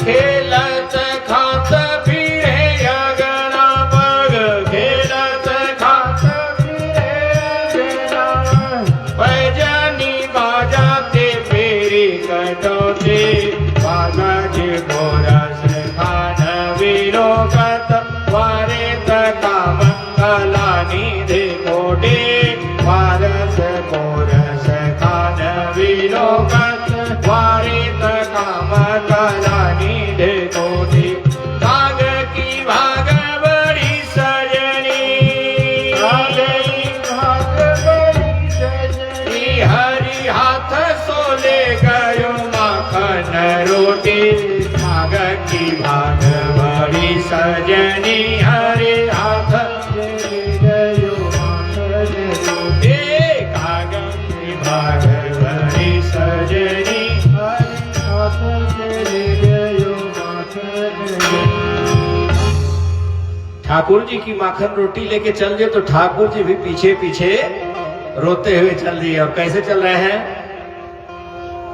खेलत खात फिरे अगना पग। खेलत खात फिरे अगना पैजनी बाजाते फेरी कटोते। बागज गोरस खान विलोकत वारे काम कलानी दे कोटे। वारस गोरस खान विलोकत वारे काम कलानी दे कोटे। भाग की भाग बड़ी सजनी भाग बड़ी सजनी। हरि हाथ सोले गयो माखन रोटी। भाग की भाग बड़ी सजनी हरे हाथ गयो माथे कागम भागर बड़ी सजनी हाथ तेरे गयो माथे ठाकुर जी की माखन रोटी लेके चल दिए तो ठाकुर जी भी पीछे पीछे रोते हुए चल दिए। और कैसे चल रहे हैं?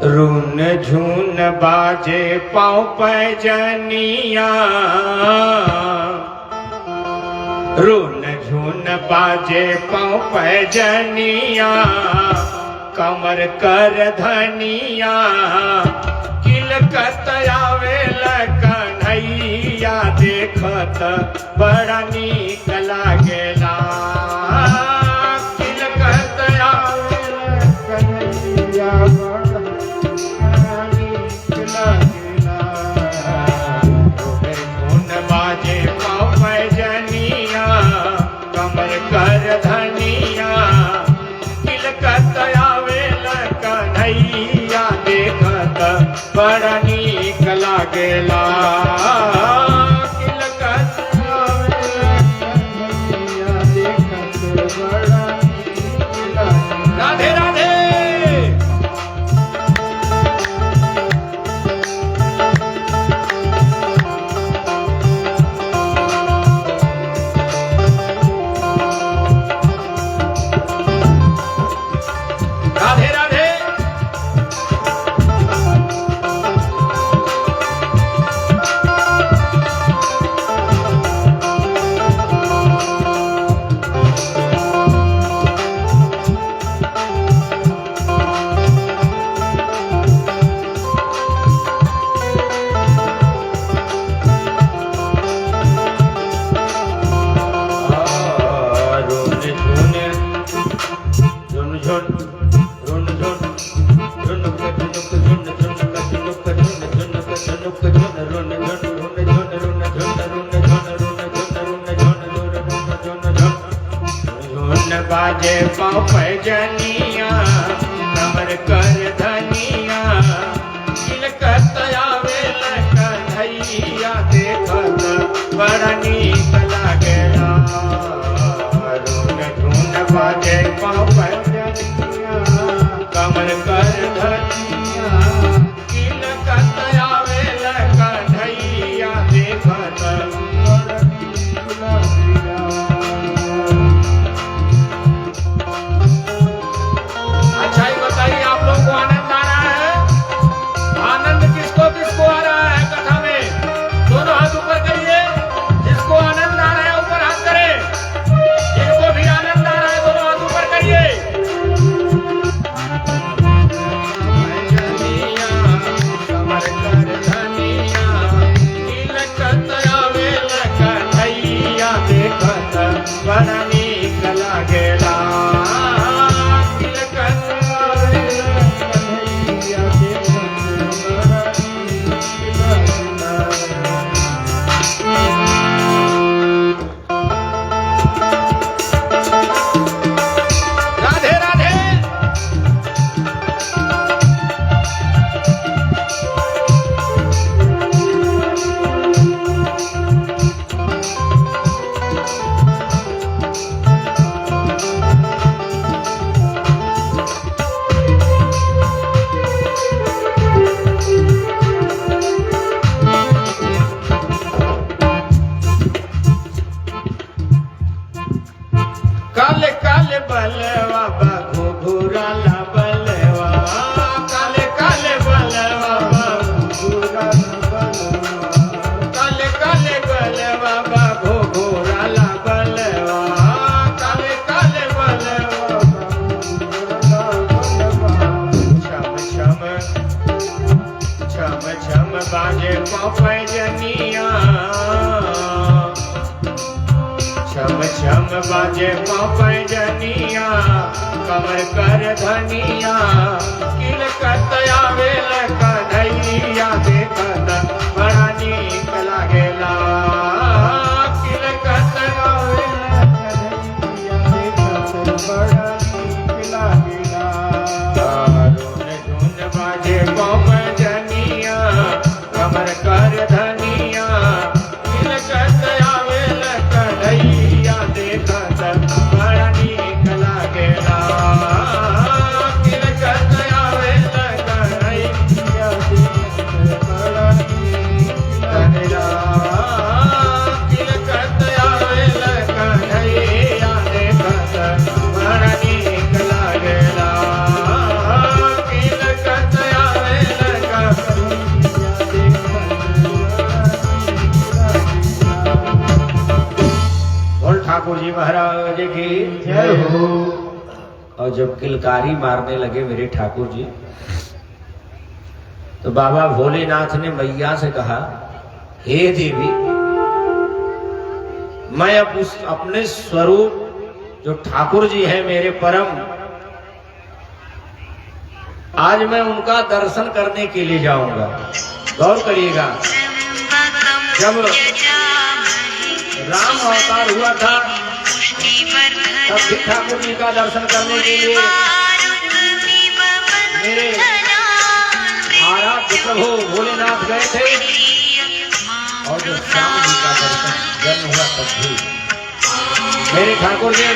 रून झून बाजे पाँव पैजनिया, रून झून बाजे पाँव पैजनिया, कमर कर धनिया, किलकत आवेल कन्हैया, देखत बड़ा नीक लागेला। किलकत आवेल कन्हैया बड़ा नीक लागेला। धुन बाजे पाँव पैजनिया, कमर कर धनिया, किलकत आवेल कन्हैया, देखत बड़ा नीक लागेला। किलकत आवेल कन्हैया, देखत बड़ा नीक लागेला। राधे राधे। राधे राधे। बाजे पाँव पैजनिया, कमर कर धनिया, किलकत आवेल कन्हैया, देखत बड़ा नीक लागेला। धुन बाजे पाँव पैजनिया, कमर कर धनिया, किलकत आवेल कन्हैया, देखत बड़ा नीक लागेला। अच्छा ही बताइए, आप लोग को आनंद आ रहा है? आनंद किसको किसको आ रहा है कथा में? दोनों हाथ ऊपर करिए। जिसको आनंद आ रहा है ऊपर हाथ करे। जिनको भी आनंद आ रहा है दोनों हाथ ऊपर करिए। कमर कर धनिया, किलकत आवेल कन्हैया, देखत बड़ा नीक लागेला। किलकत कन्हैया, देखत बड़ा नीक लागेला। राधे राधे। काले काले बलवा बाघो घुराला बलवा, काले काले बलवा बाघो काले काले बलवा बाघो घुराला बलवा, काले काले बलवा छम छम छम छम बाजे पाँव पैजनिया, छम छम बाजे पाँव पैजनिया, कमर कर धनिया, किलकत आवेल कन्हैया, देखत बड़ा नीक लागेला। किलकत आवेल कन्हैया, देखत बड़ा नीक लागेला। धुन धुन बाजे पाँव पैजनिया, कमर कर धनिया, और जब किलकारी मारने लगे मेरे ठाकुर जी, तो बाबा भोलेनाथ ने मैया से कहा, हे देवी, मैं अब उस अपने स्वरूप जो ठाकुर जी है मेरे परम, आज मैं उनका दर्शन करने के लिए जाऊंगा। गौर करिएगा, जब राम अवतार हुआ था तब भी ठाकुर जी का दर्शन करने के लिए मेरे आराध्य प्रभु भोलेनाथ गए थे, और जो श्याम जी का दर्शन जन्म हुआ तब भी मेरे ठाकुर जी